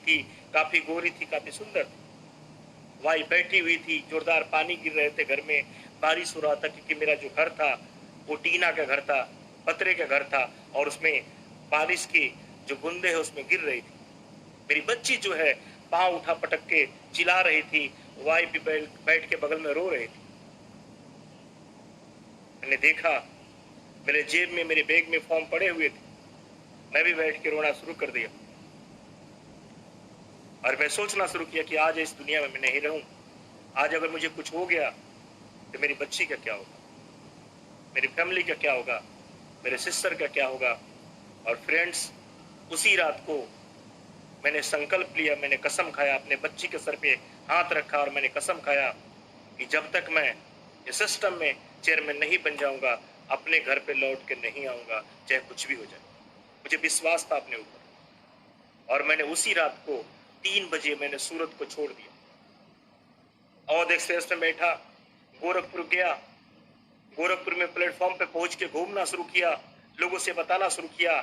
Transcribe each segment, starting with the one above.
थी, काफी गोरी थी, काफी सुंदर थी। वहीं बैठी हुई थी, जोरदार पानी गिर रहे थे घर में, बारिश हो रहा था क्योंकि मेरा जो घर था वो टीना का घर था, पतरे का घर था और उसमें बारिश की जो बूंदे है उसमें गिर रही थी। मेरी बच्ची जो है पाँव उठा पटक के चिल्ला रही थी, वाई पे बैठ के बगल में रो रही थी। मैंने देखा मेरे जेब में, मेरे बैग में फॉर्म पड़े हुए थे। मैं भी बैठ के रोना शुरू कर दिया और मैं सोचना शुरू किया कि आज इस दुनिया में मैं नहीं रहूं। आज अगर मुझे कुछ हो गया तो मेरी बच्ची का क्या होगा, मेरी फैमिली का क्या होगा, मेरे सिस्टर का क्या होगा। और फ्रेंड्स, उसी रात को मैंने संकल्प लिया, मैंने कसम खाया, अपने बच्ची के सर पे हाथ रखा और मैंने कसम खाया कि जब तक मैं इस सिस्टम में चेयरमैन नहीं बन जाऊंगा, अपने घर पे लौट के नहीं आऊंगा, चाहे कुछ भी हो जाए। मुझे विश्वास था अपने ऊपर और मैंने उसी रात को 3 बजे मैंने सूरत को छोड़ दिया। अवध एक्सप्रेस में बैठा, गोरखपुर गया, गोरखपुर में प्लेटफॉर्म पे पहुंच के घूमना शुरू किया, लोगों से बताना शुरू किया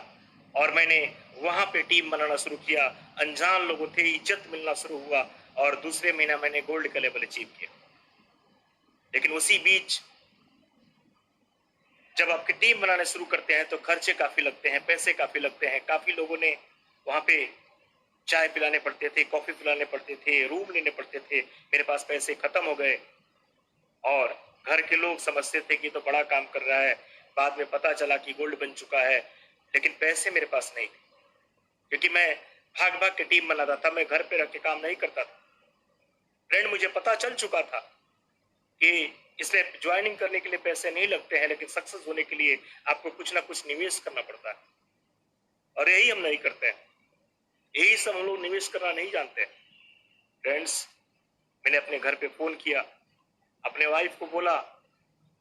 और मैंने वहां पे टीम बनाना शुरू किया। अनजान लोगों थे, इज्जत मिलना शुरू हुआ और दूसरे महीना मैंने गोल्ड का लेवल अचीव किया। लेकिन उसी बीच जब आपकी टीम बनाने शुरू करते हैं तो खर्चे काफी लगते हैं, पैसे काफी लगते हैं। काफी लोगों ने वहां पे चाय पिलाने पड़ते थे, कॉफी पिलाने पड़ते थे, रूम लेने पड़ते थे। मेरे पास पैसे खत्म हो गए और घर के लोग समझते थे कि तो बड़ा काम कर रहा है। बाद में पता चला कि गोल्ड बन चुका है, लेकिन पैसे मेरे पास नहीं थे क्योंकि मैं भाग भाग के टीम बनाता था, मैं घर पे रख के काम नहीं करता था। फ्रेंड, मुझे पता चल चुका था कि इसलिए ज्वाइनिंग करने के लिए पैसे नहीं लगते हैं, लेकिन सक्सेस होने के लिए आपको कुछ ना कुछ निवेश करना पड़ता है और यही हम नहीं करते हैं। यही सब हम लोग निवेश करना नहीं जानते हैं। फ्रेंड्स, मैंने अपने घर पे फोन किया, अपने वाइफ को बोला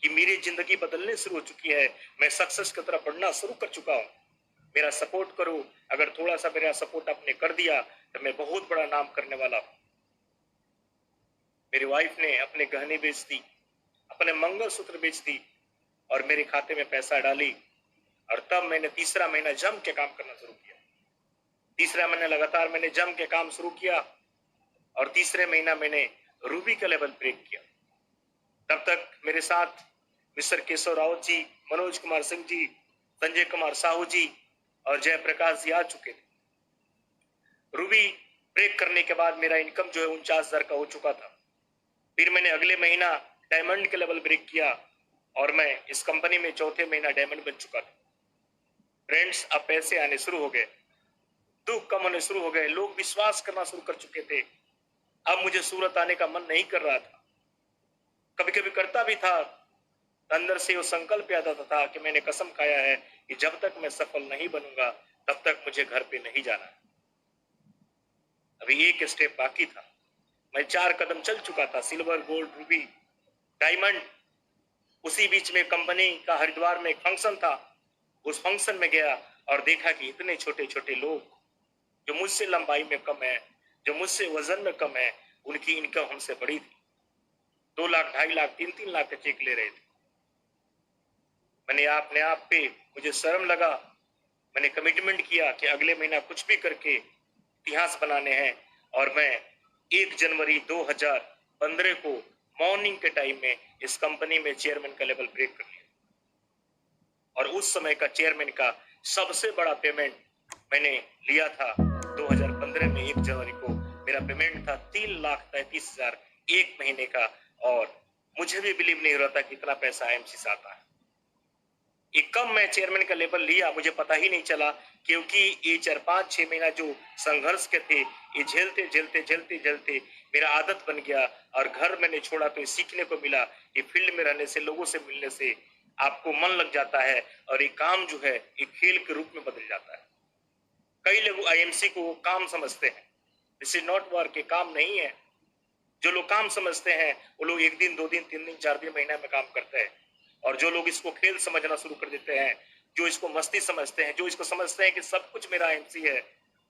कि मेरी जिंदगी बदलने शुरू हो चुकी है, मैं सक्सेस की तरफ बढ़ना शुरू कर चुका हूँ, मेरा सपोर्ट करो। अगर थोड़ा सा मेरा सपोर्ट आपने कर दिया तो मैं बहुत बड़ा नाम करने वाला हूँ। मेरी वाइफ ने अपने गहने बेच दी, अपने मंगलसूत्र बेच दी और मेरे खाते में पैसा डाली और तब मैंने तीसरा महीना जम के काम करना शुरू किया। तीसरा महीना लगातार मैंने जम के काम शुरू किया और तीसरे महीना मैंने रूबी का लेवल ब्रेक किया। तब तक मेरे साथ मिस्टर केशव रावत जी, मनोज कुमार सिंह जी, संजय कुमार साहू जी और जयप्रकाश जी आ चुके थे। रूबी ब्रेक करने के बाद मेरा इनकम जो है 49,000 का हो चुका था। फिर मैंने अगले महीना डायमंड के लेवल ब्रेक किया और मैं इस कंपनी में चौथे महीना डायमंड बन चुका था। फ्रेंड्स, अब पैसे आने शुरू हो गए, दुख कम होने शुरू हो गए, लोग विश्वास करना शुरू कर चुके थे। अब मुझे सूरत आने का मन नहीं कर रहा था, कभी कभी करता भी था। अंदर से वो संकल्प याद आता था कि मैंने कसम खाया है कि जब तक मैं सफल नहीं बनूंगा तब तक मुझे घर पे नहीं जाना है। अभी एक स्टेप बाकी था, मैं 4 कदम चल चुका था, सिल्वर, गोल्ड, रूबी, डायमंड। उसी बीच में कंपनी का हरिद्वार में एक फंक्शन था, उस फंक्शन में गया और देखा कि इतने छोटे छोटे लोग जो मुझसे लंबाई में कम है, जो मुझसे वजन में कम है, उनकी इनकम हमसे बड़ी थी। 2 लाख, 2.5 लाख, 3-3 लाख का चेक ले रहे थे। मैंने अपने आप पे मुझे शर्म लगा। मैंने कमिटमेंट किया कि अगले महीना कुछ भी करके इतिहास बनाने हैं और मैं 1 जनवरी 2015 को मॉर्निंग के टाइम में इस कंपनी में चेयरमैन का लेवल ब्रेक कर लिया और उस समय का चेयरमैन का सबसे बड़ा पेमेंट मैंने लिया था 2015 में 1 जनवरी को। मेरा पेमेंट था 3,33,000 एक महीने का और मुझे भी बिलीव नहीं हो रहा था कि इतना पैसा आईएमसी से आता है। एक कम मैं चेयरमैन का लेवल लिया, मुझे पता ही नहीं चला क्योंकि ये 4-5-6 महीना जो संघर्ष के थे, ये झेलते झेलते झेलते झेलते मेरा आदत बन गया और घर मैंने छोड़ा तो ये सीखने को मिला। ये फील्ड में रहने से, लोगों से मिलने से आपको मन लग जाता है और ये काम जो है एक खेल के रूप में बदल जाता है। कई लोग आईएमसी को काम समझते हैं, दिस इज नॉट वर्क, ये काम नहीं है। जो लोग काम समझते हैं वो लोग 1 दिन, 2 दिन, 3 दिन, 4 दिन, महीना में काम करते हैं और जो लोग इसको खेल समझना शुरू कर देते हैं, जो इसको मस्ती समझते हैं, जो इसको समझते हैं कि सब कुछ मेरा आईएमसी है,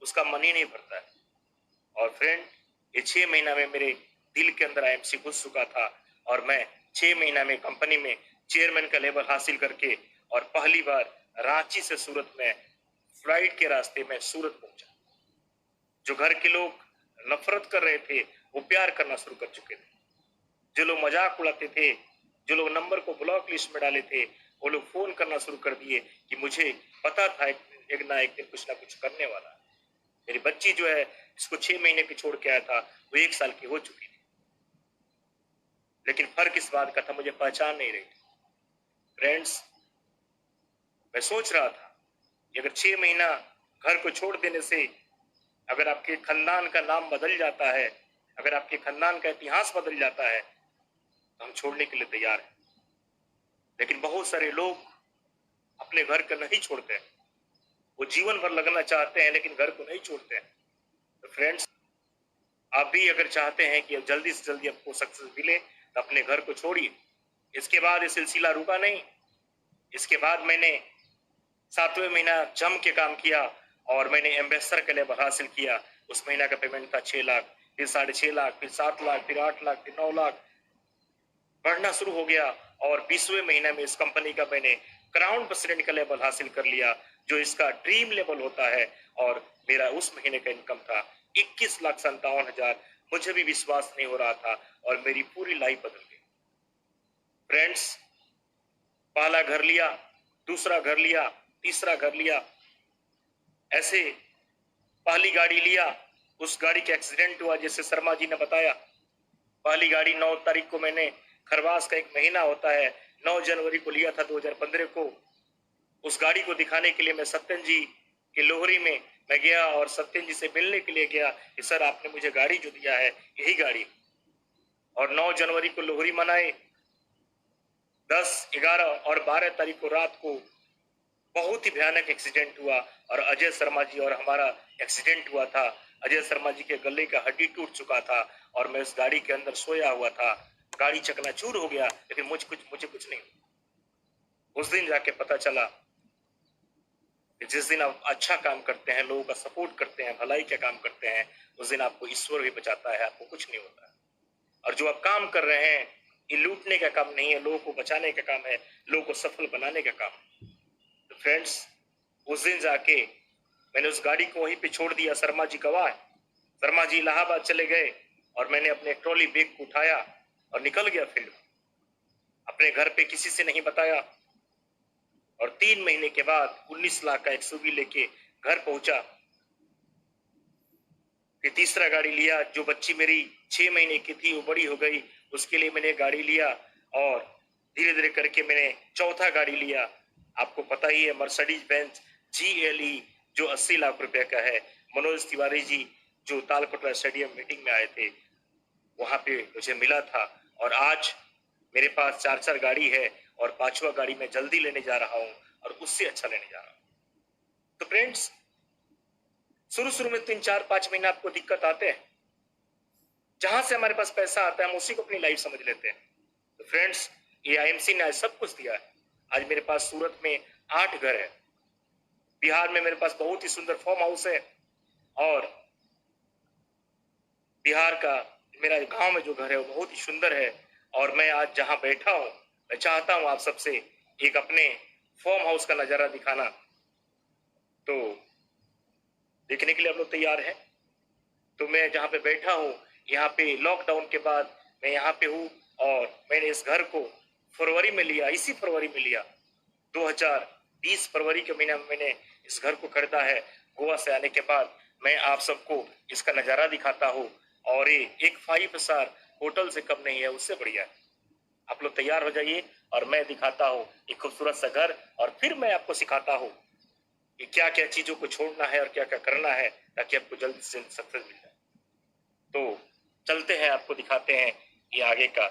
उसका मन ही नहीं भरता है। और फ्रेंड, ये 6 महीना में मेरे दिल के अंदर आईएमसी घुस चुका था और मैं 6 महीना में कंपनी में चेयरमैन का लेवल हासिल करके और पहली बार रांची से सूरत में फ्लाइट के रास्ते में सूरत पहुंचा। जो घर के लोग नफरत कर रहे थे वो प्यार करना शुरू कर चुके थे। जो लोग मजाक उड़ाते थे, जो लोग नंबर को ब्लॉक लिस्ट में डाले थे, वो लोग फोन करना शुरू कर दिए कि मुझे पता था एक ना एक दिन कुछ ना कुछ करने वाला है। मेरी बच्ची जो है जिसको 6 महीने की छोड़ के आया था वो 1 साल की हो चुकी थी, लेकिन फर्क इस बात का था मुझे पहचान नहीं रही थी। फ्रेंड्स, मैं सोच रहा था कि अगर 6 महीना घर को छोड़ देने से अगर आपके खानदान का नाम बदल जाता है, अगर आपके खानदान का इतिहास बदल जाता है, तो हम छोड़ने के लिए तैयार हैं। लेकिन बहुत सारे लोग अपने घर को नहीं छोड़ते हैं। वो जीवन भर लगना चाहते हैं लेकिन घर को नहीं छोड़ते हैं। तो फ्रेंड्स, आप भी अगर चाहते हैं कि जल्दी से जल्दी आपको सक्सेस मिले तो अपने घर को छोड़िए। इसके बाद ये सिलसिला रुका नहीं। इसके बाद मैंने 7वें महीना जम के काम किया और मैंने एम्बेसडर का लेवल हासिल किया। उस महीना का पेमेंट था 6 लाख, फिर 6.5 लाख, फिर 7 लाख, फिर 8 लाख, फिर 9 लाख, बढ़ना शुरू हो गया। और 20वें महीने में इस कंपनी का मैंने क्राउन प्रेसिडेंट का लेवल हासिल कर लिया, जो इसका ड्रीम लेवल होता है। और मेरा उस महीने का इनकम था 21,57,000। मुझे भी विश्वास नहीं हो रहा था और मेरी पूरी लाइफ बदल गई। फ्रेंड्स, पहला घर लिया, दूसरा घर लिया, तीसरा घर लिया, ऐसे पहली गाड़ी लिया, उस गाड़ी का एक्सीडेंट हुआ जैसे शर्मा जी ने बताया। पहली गाड़ी 9 तारीख को मैंने, खरवास का एक महीना होता है, 9 जनवरी को लिया था 2015 को। उस गाड़ी को दिखाने के लिए मैं सत्यन जी की लोहरी में मैं गया और सत्यन जी से मिलने के लिए गया कि सर आपने मुझे गाड़ी जो दिया है यही गाड़ी। और 9 जनवरी को लोहरी मनाए। 10, 11 और 12 तारीख को रात को बहुत ही भयानक एक्सीडेंट हुआ और अजय शर्मा जी और हमारा एक्सीडेंट हुआ था। अजय शर्मा जी के गले का हड्डी टूट चुका था और मैं उस गाड़ी के अंदर सोया हुआ था। गाड़ी चकनाचूर हो गया लेकिन मुझे कुछ नहीं। उस दिन जाके पता चला कि जिस दिन आप अच्छा काम करते हैं, लोगों का सपोर्ट करते हैं, भलाई का काम करते हैं, उस दिन आपको ईश्वर भी बचाता है, आपको कुछ नहीं होता। और जो आप काम कर रहे हैं ये लूटने का काम नहीं है, लोगों को बचाने का काम है, लोगों को सफल बनाने का काम है। तो फ्रेंड्स, उस दिन जाके मैंने उस गाड़ी को वहीं पे छोड़ दिया। शर्मा जी गवाह है। शर्मा जी इलाहाबाद चले गए और मैंने अपने ट्रॉली बैग को उठाया और निकल गया फील्ड में। अपने घर पे किसी से नहीं बताया और 3 महीने के बाद 19 लाख का एक्सयूवी लेके घर पहुंचा। फिर तीसरा गाड़ी लिया। जो बच्ची मेरी 6 महीने की थी वो बड़ी हो गई, उसके लिए मैंने गाड़ी लिया और धीरे धीरे करके मैंने चौथा गाड़ी लिया। आपको पता ही है, मर्सिडीज बेंज GLE जो 80 लाख रुपए का है। मनोज तिवारी जी जो तालकोटरा स्टेडियम मीटिंग में आए थे वहां पे मुझे मिला था और आज मेरे पास 4 गाड़ी है और 5वां गाड़ी मैं जल्दी लेने जा रहा हूं और उससे अच्छा लेने जा रहा हूं। तो फ्रेंड्स, शुरू में 3, 4, 5 महीना आपको दिक्कत आते हैं। जहां से हमारे पास पैसा आता है हम उसी को अपनी लाइफ समझ लेते हैं। तो फ्रेंड्स, ये IMC ने आज सब कुछ दिया है। आज मेरे पास सूरत में 8 घर है, बिहार में मेरे पास बहुत ही सुंदर फार्म हाउस है और बिहार का मेरा गांव में जो घर है वो बहुत ही सुंदर है। और मैं आज जहां बैठा हूं, मैं चाहता हूं आप सबसे एक अपने फार्म हाउस का नजारा दिखाना। तो देखने के लिए आप लोग तैयार हैं? तो मैं जहाँ पे बैठा हूँ, यहाँ पे लॉकडाउन के बाद मैं यहाँ पे हूँ और मैंने इस घर को फरवरी में लिया, इसी फरवरी में लिया। 2020 फरवरी के महीने में मैंने इस घर को खरीदा है। गोवा से आने के बाद मैं आप सबको इसका नज़ारा दिखाता हूँ और ये एक 5 स्टार होटल से कम नहीं है, उससे बढ़िया है। आप लोग तैयार हो जाइए और मैं दिखाता हूँ एक खूबसूरत सा घर और फिर मैं आपको सिखाता हूँ कि क्या क्या चीजों को छोड़ना है और क्या क्या करना है ताकि आपको जल्द से जल्द सक्सेस मिल जाए। तो चलते हैं, आपको दिखाते हैं ये आगे का।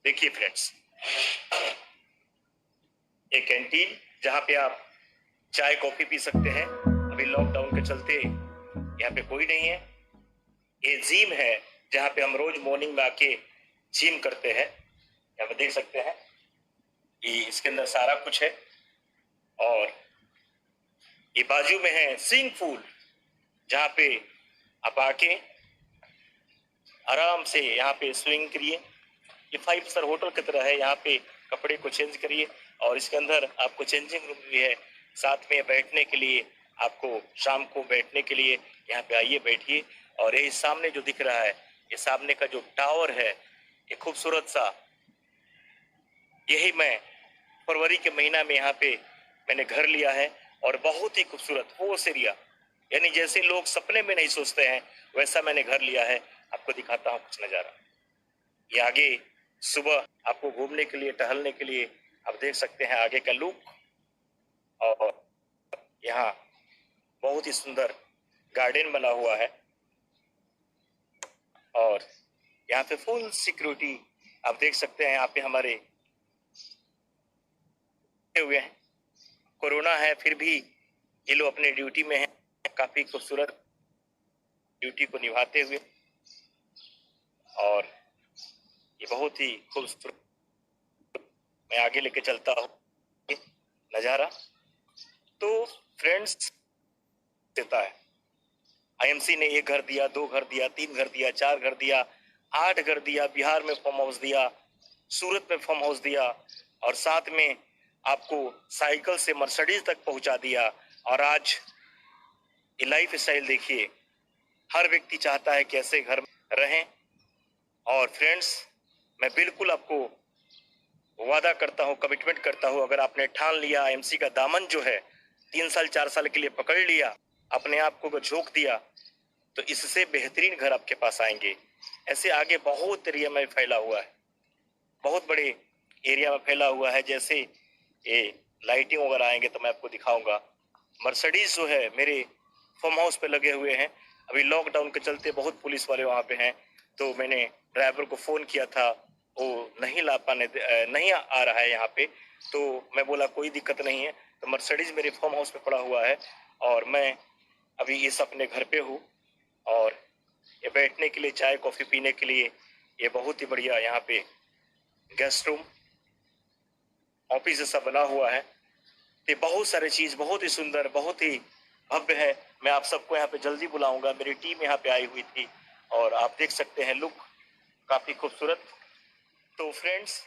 देखिए फ्रेंड्स, एक कैंटीन जहाँ पे आप चाय कॉफी पी सकते हैं। अभी लॉकडाउन के चलते यहाँ पे कोई नहीं है। ये जिम है जहाँ पे हम रोज मॉर्निंग में आके जिम करते हैं। यहाँ पे देख सकते हैं ये इसके अंदर सारा कुछ है। और ये बाजू में है स्विमिंग पूल जहाँ पे आप आके आराम से यहाँ पे स्विमिंग करिए। ये 5 स्टार होटल की तरह है। यहाँ पे कपड़े को चेंज करिए और इसके अंदर आपको चेंजिंग रूम भी है, साथ में बैठने के लिए आपको शाम को बैठने के लिए यहाँ पे आइए, बैठिए। और ये सामने जो दिख रहा है, ये सामने का जो टावर है, ये खूबसूरत सा, यही मैं फरवरी के महीना में यहाँ पे मैंने घर लिया है। और बहुत ही खूबसूरत वो एरिया, यानी जैसे लोग सपने में नहीं सोचते हैं, वैसा मैंने घर लिया है। आपको दिखाता हूँ कुछ नजारा। ये आगे सुबह आपको घूमने के लिए, टहलने के लिए आप देख सकते हैं आगे का लुक। और यहाँ बहुत ही सुंदर गार्डन बना हुआ है और यहाँ पे फुल सिक्योरिटी आप देख सकते हैं। यहाँ पे हमारे हुए हैं, कोरोना है फिर भी ये लोग अपने ड्यूटी में हैं, काफी खूबसूरत ड्यूटी को निभाते हुए। और ये बहुत ही खूबसूरत, मैं आगे लेके चलता हूँ नजारा। तो फ्रेंड्स देता है, आईएमसी ने 1 घर दिया, 2 घर दिया, 3 घर दिया, 4 घर दिया, 8 घर दिया, बिहार में फार्म हाउस दिया, सूरत में फार्म हाउस दिया, और साथ में आपको साइकिल से मर्सिडीज तक पहुंचा दिया। और आज ये लाइफ स्टाइल देखिए, हर व्यक्ति चाहता है कि ऐसे घर में रहें। और फ्रेंड्स, मैं बिल्कुल आपको वादा करता हूँ, कमिटमेंट करता हूँ, अगर आपने ठान लिया, आईएमसी का दामन जो है 3 साल 4 साल के लिए पकड़ लिया, अपने आप को झोंक दिया, तो इससे बेहतरीन घर आपके पास आएंगे। ऐसे आगे बहुत एरिया में फैला हुआ है, बहुत बड़े एरिया में फैला हुआ है। जैसे ये लाइटिंग वगैरह आएंगे तो मैं आपको दिखाऊंगा। मर्सिडीज जो है मेरे फार्म हाउस पे लगे हुए हैं। अभी लॉकडाउन के चलते बहुत पुलिस वाले वहां पे हैं, तो मैंने ड्राइवर को फोन किया था, वो नहीं आ रहा है यहाँ पे। तो मैं बोला कोई दिक्कत नहीं है, तो मर्सिडीज मेरे फार्म हाउस पे पड़ा हुआ है और मैं अभी इस अपने घर पे हूँ। और ये बैठने के लिए, चाय कॉफी पीने के लिए ये बहुत ही बढ़िया यहाँ पे गेस्ट रूम, ऑफिस जैसा बना हुआ है। ये बहुत सारे चीज बहुत ही सुंदर, बहुत ही भव्य है। मैं आप सबको यहाँ पे जल्दी बुलाऊंगा, मेरी टीम यहाँ पे आई हुई थी और आप देख सकते हैं लुक काफी खूबसूरत। तो फ्रेंड्स,